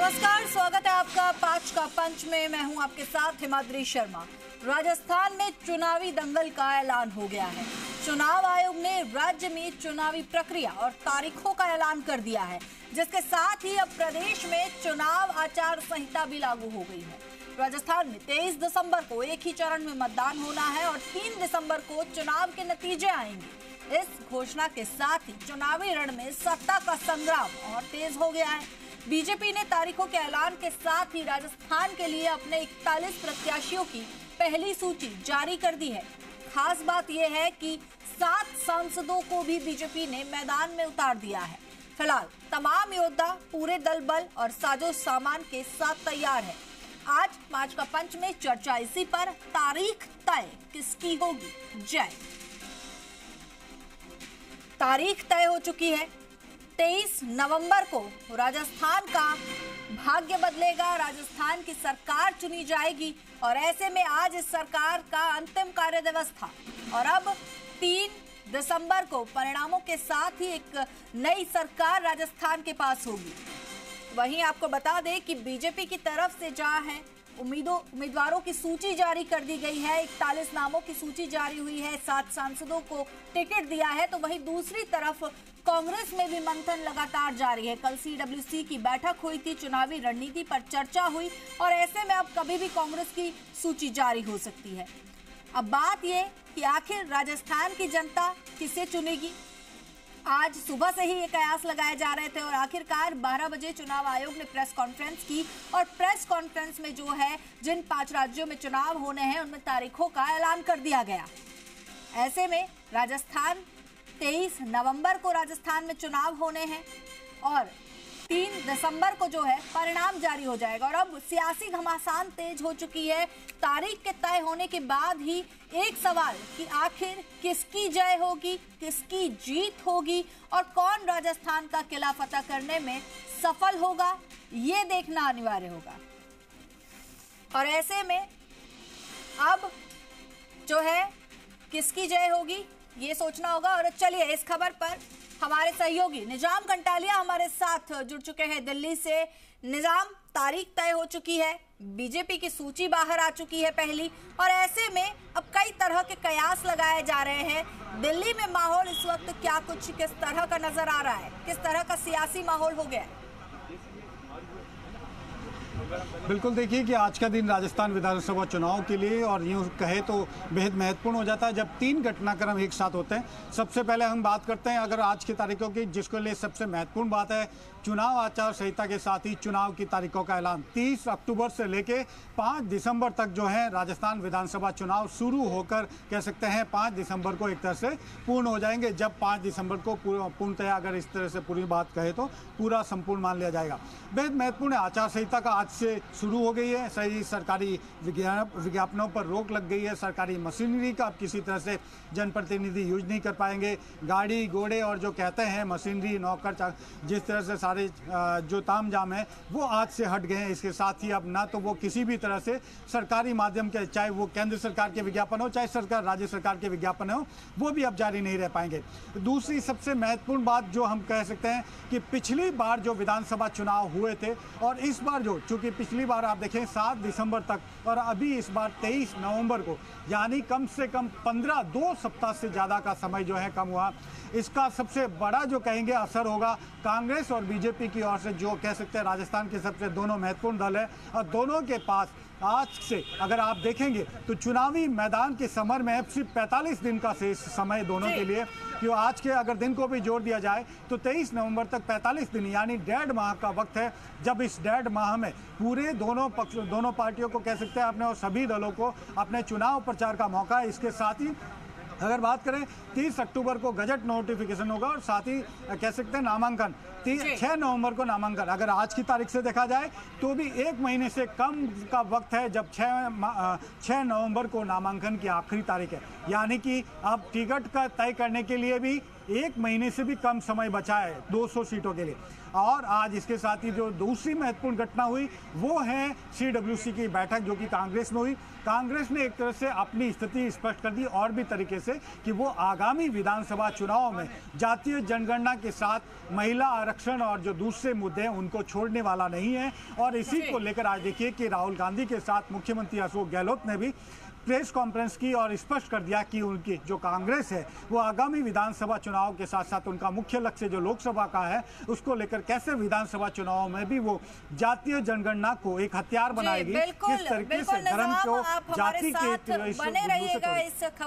नमस्कार, स्वागत है आपका पांच का पंच में। मैं हूं आपके साथ हिमाद्री शर्मा। राजस्थान में चुनावी दंगल का ऐलान हो गया है। चुनाव आयोग ने राज्य में चुनावी प्रक्रिया और तारीखों का ऐलान कर दिया है, जिसके साथ ही अब प्रदेश में चुनाव आचार संहिता भी लागू हो गई है। राजस्थान में 23 दिसंबर को एक ही चरण में मतदान होना है और 3 दिसंबर को चुनाव के नतीजे आएंगे। इस घोषणा के साथ ही चुनावी रण में सत्ता का संग्राम और तेज हो गया है। बीजेपी ने तारीखों के ऐलान के साथ ही राजस्थान के लिए अपने 41 प्रत्याशियों की पहली सूची जारी कर दी है। खास बात यह है कि 7 सांसदों को भी बीजेपी ने मैदान में उतार दिया है। फिलहाल तमाम योद्धा पूरे दल बल और साजो सामान के साथ तैयार है। आज पांच का पंच में चर्चा इसी पर, तारीख तय किसकी होगी जय। तारीख तय हो चुकी है। 23 नवंबर को राजस्थान का भाग्य बदलेगा, राजस्थान की सरकार चुनी जाएगी और ऐसे में आज इस सरकार का अंतिम कार्य दिवस था और अब 3 दिसंबर को परिणामों के साथ ही एक नई सरकार राजस्थान के पास होगी। वहीं आपको बता दें कि बीजेपी की तरफ से जहां है उम्मीदवारों की सूची जारी कर दी गई है, 41 नामों की सूची जारी हुई है, 7 सांसदों को टिकट दिया है, तो वहीं दूसरी तरफ कांग्रेस में भी मंथन लगातार जारी है। कल सीडब्ल्यूसी की बैठक हुई थी, चुनावी रणनीति पर चर्चा हुई और ऐसे में अब कभी भी कांग्रेस की सूची जारी हो सकती है। अब बात यह कि आखिर राजस्थान की जनता किसे चुनेगी। आज सुबह से ही ये कयास लगाए जा रहे थे और आखिरकार 12 बजे चुनाव आयोग ने प्रेस कॉन्फ्रेंस की और प्रेस कॉन्फ्रेंस में जो है जिन 5 राज्यों में चुनाव होने हैं उनमें तारीखों का ऐलान कर दिया गया। ऐसे में राजस्थान 23 नवंबर को राजस्थान में चुनाव होने हैं और 3 दिसंबर को जो है परिणाम जारी हो जाएगा। और अब सियासी घमासान तेज हो चुकी है। तारीख के तय होने के बाद ही एक सवाल कि आखिर किसकी जय होगी, किसकी जीत होगी और कौन राजस्थान का किला फतह करने में सफल होगा, ये देखना अनिवार्य होगा। और ऐसे में अब जो है किसकी जय होगी ये सोचना होगा। और चलिए इस खबर पर हमारे सहयोगी निजाम कंटालिया हमारे साथ जुड़ चुके हैं दिल्ली से। निजाम, तारीख तय हो चुकी है, बीजेपी की सूची बाहर आ चुकी है पहली, और ऐसे में अब कई तरह के कयास लगाए जा रहे हैं। दिल्ली में माहौल इस वक्त क्या कुछ किस तरह का नजर आ रहा है, किस तरह का सियासी माहौल हो गया है? बिल्कुल, देखिए कि आज का दिन राजस्थान विधानसभा चुनाव के लिए और यूँ कहे तो बेहद महत्वपूर्ण हो जाता है जब 3 घटनाक्रम एक साथ होते हैं। सबसे पहले हम बात करते हैं अगर आज की तारीखों की, जिसके लिए सबसे महत्वपूर्ण बात है चुनाव आचार संहिता के साथ ही चुनाव की तारीखों का ऐलान। 30 अक्टूबर से लेके 5 दिसंबर तक जो है राजस्थान विधानसभा चुनाव शुरू होकर कह सकते हैं 5 दिसंबर को एक तरह से पूर्ण हो जाएंगे। जब 5 दिसंबर को पूर्णतया अगर इस तरह से पूरी बात कहे तो पूरा संपूर्ण मान लिया जाएगा। बेहद महत्वपूर्ण आचार संहिता का आज से शुरू हो गई है। सही सरकारी विज्ञापनों पर रोक लग गई है। सरकारी मशीनरी का अब किसी तरह से जनप्रतिनिधि यूज नहीं कर पाएंगे। गाड़ी घोड़े और जो कहते हैं मशीनरी नौकर जिस तरह से सारे जो ताम जाम है वो आज से हट गए हैं। इसके साथ ही अब ना तो वो किसी भी तरह से सरकारी माध्यम के, चाहे वो केंद्र सरकार के विज्ञापन हो चाहे सरकार राज्य सरकार के विज्ञापन हो, वो भी अब जारी नहीं रह पाएंगे। दूसरी सबसे महत्वपूर्ण बात जो हम कह सकते हैं कि पिछली बार जो विधानसभा चुनाव हुए थे और इस बार जो चूंकि पिछली बार आप देखें 7 दिसंबर तक और अभी इस बार 23 नवंबर को, यानी कम से कम 2 सप्ताह से ज़्यादा का समय जो है कम हुआ। इसका सबसे बड़ा जो कहेंगे असर होगा कांग्रेस और बीजेपी की ओर से, जो कह सकते हैं राजस्थान के सबसे दोनों महत्वपूर्ण दल है और दोनों के पास आज से अगर आप देखेंगे तो चुनावी मैदान के समर में सिर्फ 45 दिन का शेष समय दोनों के लिए, कि आज के अगर दिन को भी जोड़ दिया जाए तो 23 नवंबर तक 45 दिन यानी 1.5 माह का वक्त है। जब इस 1.5 माह में पूरे दोनों पार्टियों को कह सकते हैं अपने और सभी दलों को अपने चुनाव प्रचार का मौका है। इसके साथ ही अगर बात करें 30 अक्टूबर को गजट नोटिफिकेशन होगा और साथ ही कह सकते हैं नामांकन 6 नवंबर को नामांकन। अगर आज की तारीख से देखा जाए तो भी 1 महीने से कम का वक्त है जब 6 नवंबर को नामांकन की आखिरी तारीख है। यानी कि अब टिकट का तय करने के लिए भी 1 महीने से भी कम समय बचा है 200 सीटों के लिए। और आज इसके साथ ही जो दूसरी महत्वपूर्ण घटना हुई वो है CWC की बैठक जो कि कांग्रेस में हुई। कांग्रेस ने एक तरह से अपनी स्थिति स्पष्ट कर दी और भी तरीके से कि वो आगामी विधानसभा चुनाव में जातीय जनगणना के साथ महिला आरक्षण और जो दूसरे मुद्दे हैं उनको छोड़ने वाला नहीं है। और इसी को लेकर आज देखिए कि राहुल गांधी के साथ मुख्यमंत्री अशोक गहलोत ने भी प्रेस कॉन्फ्रेंस की और स्पष्ट कर दिया कि उनकी जो कांग्रेस है वो आगामी विधानसभा चुनाव के साथ साथ उनका मुख्य लक्ष्य जो लोकसभा का है उसको लेकर कैसे विधानसभा चुनाव में भी वो जातीय जनगणना को एक हथियार बनाएगी, किस तरीके से धर्म को, जाति के बने रहिएगा इस खबर